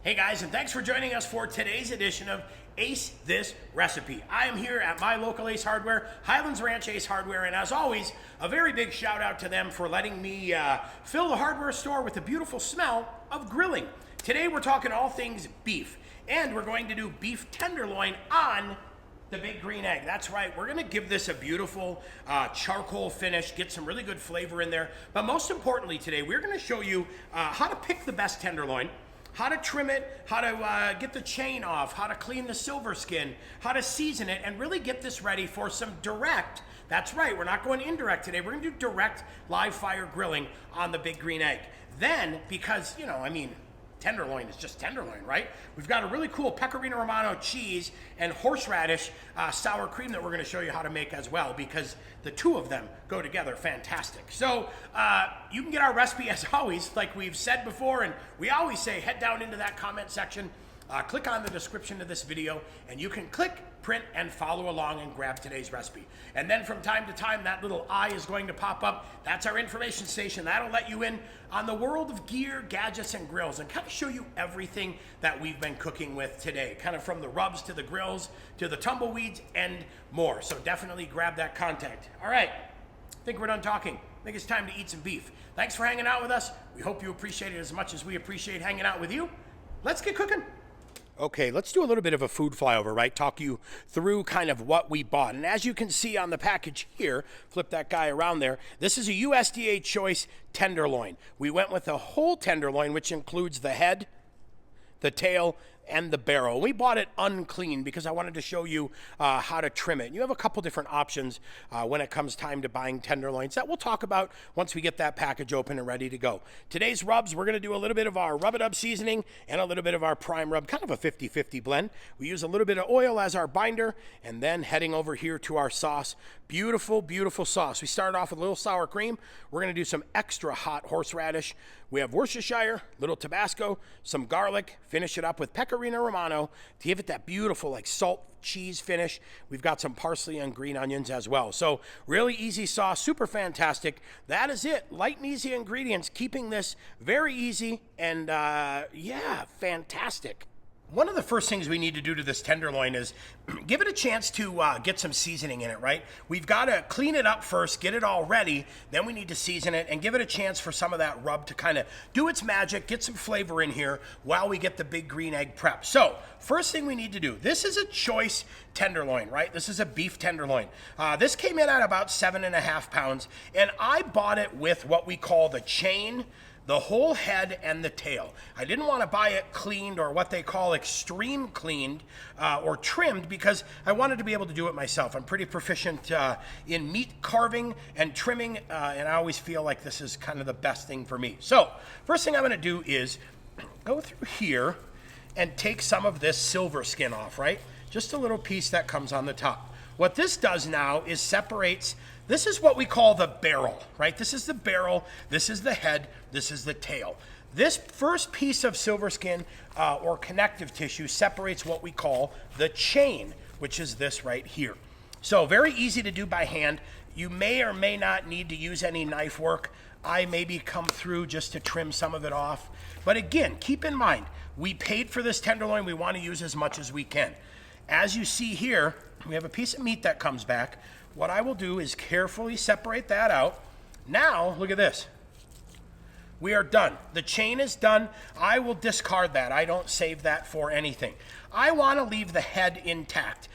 Hey guys, and thanks for joining us for today's edition of Ace This Recipe. I am here at my local Ace Hardware, Highlands Ranch Ace Hardware, and as always, a very big shout out to them for letting me fill the hardware store with the beautiful smell of grilling. Today we're talking all things beef, and we're going to do beef tenderloin on the big green egg. That's right, we're gonna give this a beautiful charcoal finish, get some really good flavor in there, but most importantly today, we're gonna show you how to pick the best tenderloin, how to trim it, how to get the chain off, how to clean the silver skin, how to season it, and really get this ready for some direct, that's right, we're not going indirect today, we're gonna do direct live fire grilling on the big green egg. Then, because, tenderloin is just tenderloin, right? We've got a really cool Pecorino Romano cheese and horseradish sour cream that we're gonna show you how to make as well, because the two of them go together fantastic. So you can get our recipe as always, like we've said before, and we always say, head down into that comment section, click on the description of this video, and you can click, print, and follow along and grab today's recipe. And then from time to time, that little eye is going to pop up. That's our information station. That'll let you in on the world of gear, gadgets, and grills, and kind of show you everything that we've been cooking with today, kind of from the rubs to the grills to the tumbleweeds and more. So definitely grab that contact. All right, I think we're done talking. I think it's time to eat some beef. Thanks for hanging out with us. We hope you appreciate it as much as we appreciate hanging out with you. Let's get cooking. Okay, let's do a little bit of a food flyover, right? Talk you through kind of what we bought. And as you can see on the package here, flip that guy around there, this is a USDA choice tenderloin. We went with a whole tenderloin, which includes the head, the tail, and the barrel. We bought it unclean because I wanted to show you how to trim it. You have a couple different options when it comes time to buying tenderloins that we'll talk about once we get that package open and ready to go. Today's rubs, we're gonna do a little bit of our rub-a-dub seasoning and a little bit of our prime rub, kind of a 50-50 blend. We use a little bit of oil as our binder, and then heading over here to our sauce. Beautiful, beautiful sauce. We started off with a little sour cream. We're gonna do some extra hot horseradish. We have Worcestershire, little Tabasco, some garlic, finish it up with Pecorino Romano to give it that beautiful like salt cheese finish. We've got some parsley and green onions as well. So really easy sauce, super fantastic. That is it, light and easy ingredients, keeping this very easy and yeah, fantastic. One of the first things we need to do to this tenderloin is give it a chance to get some seasoning in it, right? We've got to clean it up first, get it all ready, then we need to season it and give it a chance for some of that rub to kind of do its magic, get some flavor in here while we get the big green egg prep. So, first thing we need to do, this is a choice tenderloin, right? This is a beef tenderloin. This came in at about 7.5 pounds, and I bought it with what we call the chain, the whole head, and the tail. I didn't want to buy it cleaned or what they call extreme cleaned or trimmed because I wanted to be able to do it myself. I'm pretty proficient in meat carving and trimming, and I always feel like this is kind of the best thing for me. So, first thing I'm going to do is go through here and take some of this silver skin off, right? Just a little piece that comes on the top. What this does now is separates, this is what we call the barrel, right? This is the barrel, this is the head, this is the tail. This first piece of silver skin or connective tissue separates what we call the chain, which is this right here. So very easy to do by hand. You may or may not need to use any knife work. I maybe come through just to trim some of it off. But again, keep in mind, we paid for this tenderloin, we want to use as much as we can. As you see here, we have a piece of meat that comes back. What I will do is carefully separate that out. Now, look at this. We are done. The chain is done. I will discard that. I don't save that for anything. I want to leave the head intact.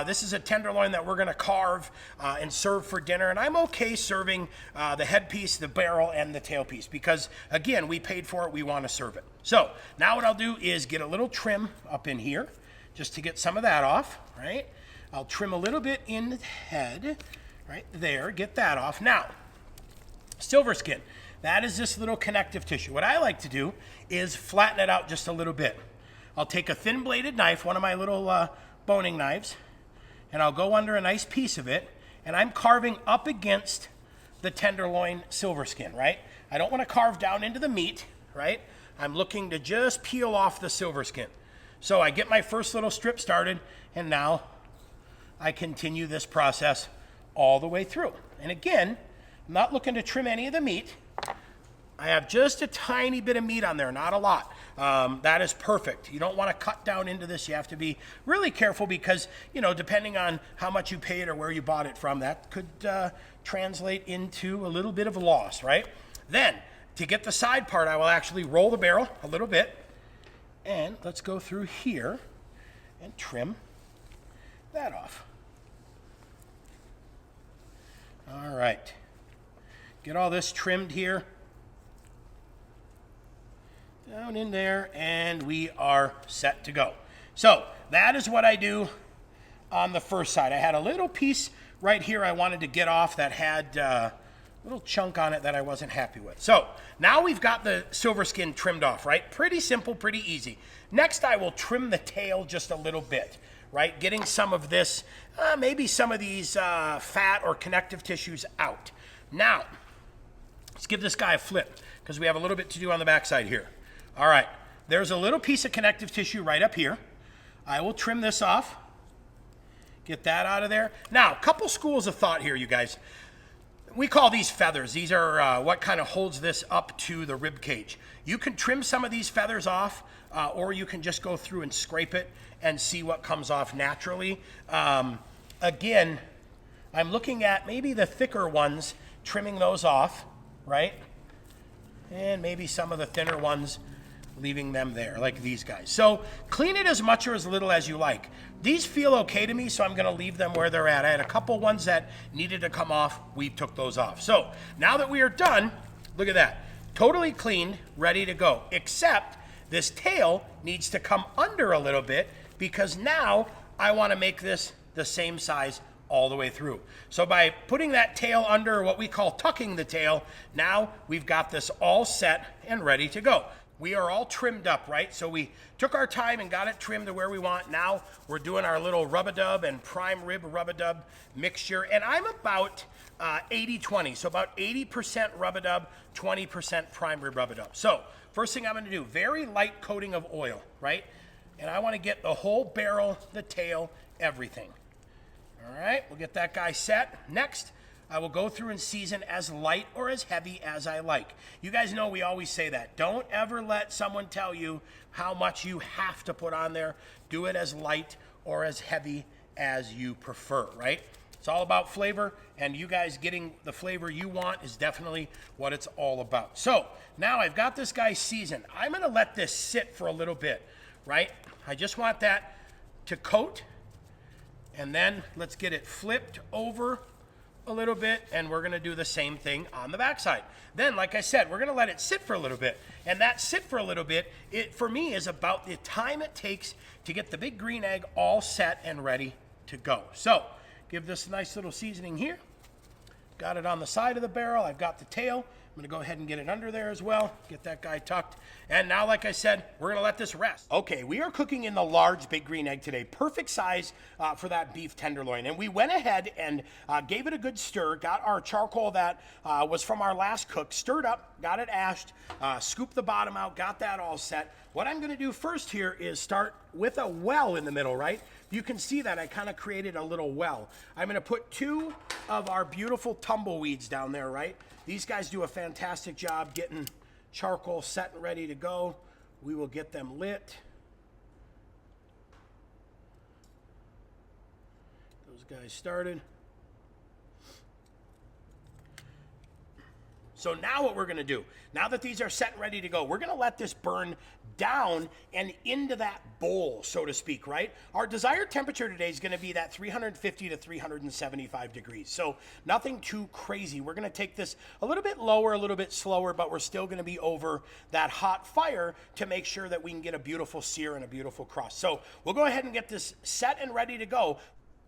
This is a tenderloin that we're going to carve and serve for dinner, and I'm okay serving the head piece, the barrel, and the tail piece because, again, we paid for it. We want to serve it. So now what I'll do is get a little trim up in here just to get some of that off, right? I'll trim a little bit in the head, right there, get that off. Now, silver skin, that is this little connective tissue. What I like to do is flatten it out just a little bit. I'll take a thin bladed knife, one of my little boning knives, and I'll go under a nice piece of it, and I'm carving up against the tenderloin silver skin, right? I don't want to carve down into the meat, right? I'm looking to just peel off the silver skin. So I get my first little strip started, and now I continue this process all the way through. And again, I'm not looking to trim any of the meat. I have just a tiny bit of meat on there, not a lot. That is perfect. You don't want to cut down into this. You have to be really careful because, you know, depending on how much you paid or where you bought it from, that could translate into a little bit of a loss, right? Then, to get the side part, I will actually roll the barrel a little bit. And let's go through here and trim that off. All right. Get all this trimmed here. Down in there, and we are set to go. So that is what I do on the first side. I had a little piece right here I wanted to get off that had a little chunk on it that I wasn't happy with. So now we've got the silver skin trimmed off, right? Pretty simple, pretty easy. Next, I will trim the tail just a little bit, right? Getting some of this, maybe some of these fat or connective tissues out. Now, let's give this guy a flip because we have a little bit to do on the backside here. All right, there's a little piece of connective tissue right up here. I will trim this off. Get that out of there. Now, a couple schools of thought here, you guys. We call these feathers. These are what kind of holds this up to the rib cage. You can trim some of these feathers off, or you can just go through and scrape it and see what comes off naturally. Again, I'm looking at maybe the thicker ones, trimming those off, right? And maybe some of the thinner ones, leaving them there, like these guys. So clean it as much or as little as you like. These feel okay to me, so I'm gonna leave them where they're at. I had a couple ones that needed to come off. We took those off. So now that we are done, look at that. Totally cleaned, ready to go. Except this tail needs to come under a little bit because now I wanna make this the same size all the way through. So by putting that tail under, what we call tucking the tail, now we've got this all set and ready to go. We are all trimmed up, right? So we took our time and got it trimmed to where we want. Now we're doing our little rub-a-dub and prime rib rub-a-dub mixture. And I'm about 80-20. So about 80% rub-a-dub, 20% prime rib rub-a-dub. So first thing I'm gonna do, very light coating of oil, right? And I wanna get the whole barrel, the tail, everything. All right, we'll get that guy set. Next, I will go through and season as light or as heavy as I like. You guys know we always say that. Don't ever let someone tell you how much you have to put on there. Do it as light or as heavy as you prefer, right? It's all about flavor, and you guys getting the flavor you want is definitely what it's all about. So now I've got this guy seasoned. I'm gonna let this sit for a little bit, right? I just want that to coat, and then let's get it flipped over a little bit, and we're gonna do the same thing on the backside. Then, like I said, we're gonna let it sit for a little bit, and that sit for a little bit, it for me is about the time it takes to get the big green egg all set and ready to go. So give this a nice little seasoning here. Got it on the side of the barrel. I've got the tail. I'm gonna go ahead and get it under there as well. Get that guy tucked. And now, like I said, we're gonna let this rest. Okay, we are cooking in the large big green egg today. Perfect size for that beef tenderloin. And we went ahead and gave it a good stir. Got our charcoal that was from our last cook, stirred up, got it ashed, scooped the bottom out, got that all set. What I'm gonna do first here is start with a well in the middle, right? You can see that I kind of created a little well. I'm gonna put 2 of our beautiful tumbleweeds down there, right? These guys do a fantastic job getting charcoal set and ready to go. We will get them lit. Those guys started. So now what we're gonna do, now that these are set and ready to go, we're gonna let this burn down and into that bowl, so to speak, right? Our desired temperature today is gonna be that 350 to 375 degrees. So nothing too crazy. We're gonna take this a little bit lower, a little bit slower, but we're still gonna be over that hot fire to make sure that we can get a beautiful sear and a beautiful crust. So we'll go ahead and get this set and ready to go.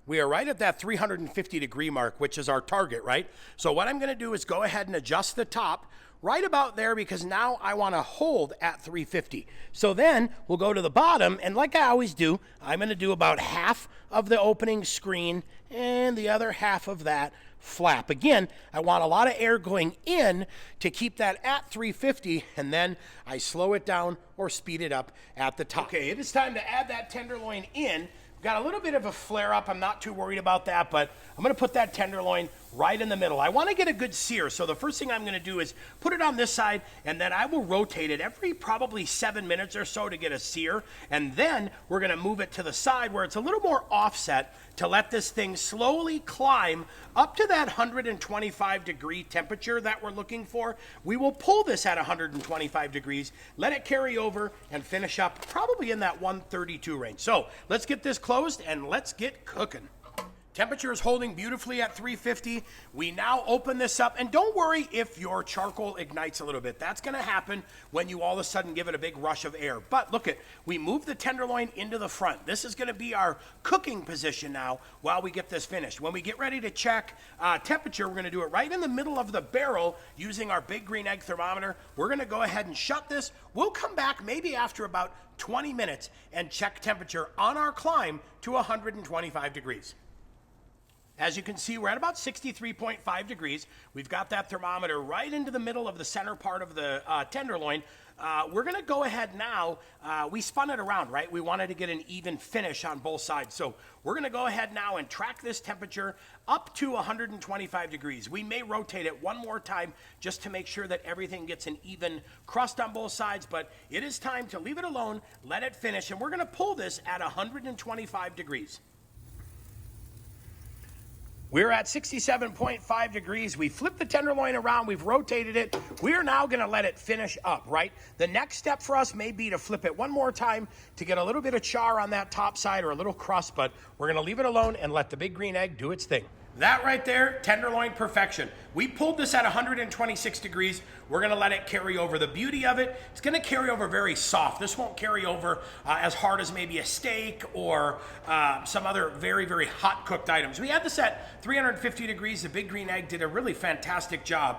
We are right at that 350 degree mark, which is our target, right? So what I'm gonna do is go ahead and adjust the top right about there because now I wanna hold at 350. So then we'll go to the bottom, and like I always do, I'm gonna do about half of the opening screen and the other half of that flap. Again, I want a lot of air going in to keep that at 350, and then I slow it down or speed it up at the top. Okay, it is time to add that tenderloin in. Got a little bit of a flare up. I'm not too worried about that, but I'm gonna put that tenderloin right in the middle. I want to get a good sear, so the first thing I'm going to do is put it on this side, and then I will rotate it every probably 7 minutes or so to get a sear, and then we're going to move it to the side where it's a little more offset to let this thing slowly climb up to that 125 degree temperature that we're looking for. We will pull this at 125 degrees, let it carry over, and finish up probably in that 132 range. So let's get this closed and let's get cooking. Temperature is holding beautifully at 350. We now open this up, and don't worry if your charcoal ignites a little bit. That's going to happen when you all of a sudden give it a big rush of air. But look, we move the tenderloin into the front. This is going to be our cooking position now while we get this finished. When we get ready to check temperature, we're going to do it right in the middle of the barrel using our big green egg thermometer. We're going to go ahead and shut this. We'll come back maybe after about 20 minutes and check temperature on our climb to 125 degrees. As you can see, we're at about 63.5 degrees. We've got that thermometer right into the middle of the center part of the tenderloin. We're going to go ahead now. We spun it around, right? We wanted to get an even finish on both sides. So we're going to go ahead now and track this temperature up to 125 degrees. We may rotate it one more time just to make sure that everything gets an even crust on both sides, but it is time to leave it alone, let it finish, and we're going to pull this at 125 degrees. We're at 67.5 degrees. We flipped the tenderloin around. We've rotated it. We are now going to let it finish up, right? The next step for us may be to flip it one more time to get a little bit of char on that top side or a little crust, but we're going to leave it alone and let the big green egg do its thing. That right there, tenderloin perfection. We pulled this at 126 degrees. We're going to let it carry over. The beauty of it, it's going to carry over very soft. This won't carry over as hard as maybe a steak or some other very, very hot cooked items. We had this at 350 degrees. The big green egg did a really fantastic job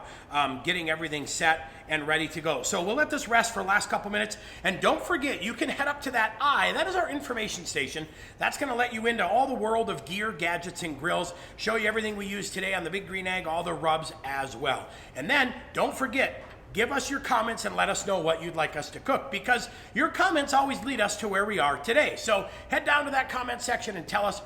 getting everything set and ready to go. So we'll let this rest for the last couple minutes. And don't forget, you can head up to that eye. That is our information station. That's going to let you into all the world of gear, gadgets, and grills. Show you everything we use today on the big green egg, all the rubs as well. And then don't forget, give us your comments and let us know what you'd like us to cook, because your comments always lead us to where we are today. So head down to that comment section and tell us,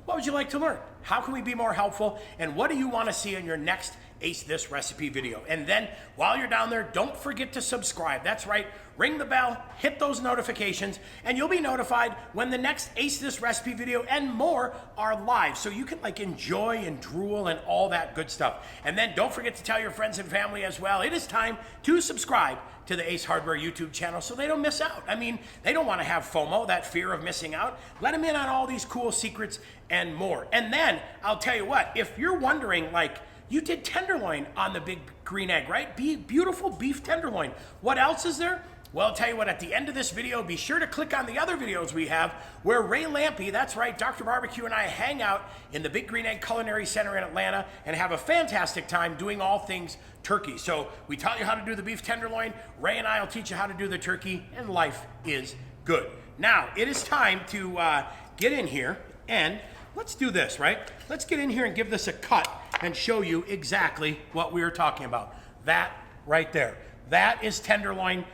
what would you like to learn? How can we be more helpful? And what do you want to see in your next Ace This Recipe video? And then while you're down there, don't forget to subscribe. That's right, ring the bell, hit those notifications, and you'll be notified when the next Ace This Recipe video and more are live, so you can like enjoy and drool and all that good stuff. And then don't forget to tell your friends and family as well. It is time to subscribe to the Ace Hardware YouTube channel so they don't miss out. I mean, they don't want to have FOMO, that fear of missing out. Let them in on all these cool secrets and more. And then I'll tell you what, if you're wondering, like, you did tenderloin on the big green egg, right? Beautiful beef tenderloin. What else is there? Well, I'll tell you what, at the end of this video, be sure to click on the other videos we have where Ray Lampe, that's right, Dr. Barbecue and I hang out in the Big Green Egg Culinary Center in Atlanta and have a fantastic time doing all things turkey. So we taught you how to do the beef tenderloin. Ray and I will teach you how to do the turkey, and life is good. Now, it is time to get in here and let's do this, right? Let's get in here and give this a cut and show you exactly what we were talking about. That right there. That is tenderloin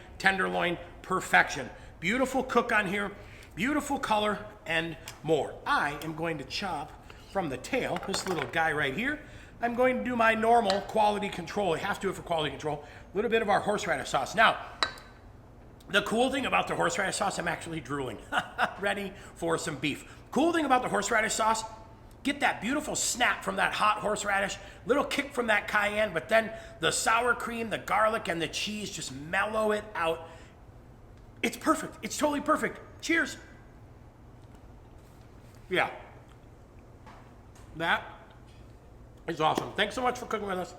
perfection. Beautiful cook on here, beautiful color, and more. I am going to chop from the tail, this little guy right here. I'm going to do my normal quality control. I have to do it for quality control. A little bit of our horseradish sauce. Now, the cool thing about the horseradish sauce, I'm actually drooling. Ready for some beef. Cool thing about the horseradish sauce, get that beautiful snap from that hot horseradish, little kick from that cayenne, but then the sour cream, the garlic, and the cheese just mellow it out. It's perfect. It's totally perfect. Cheers. Yeah. That is awesome. Thanks so much for cooking with us.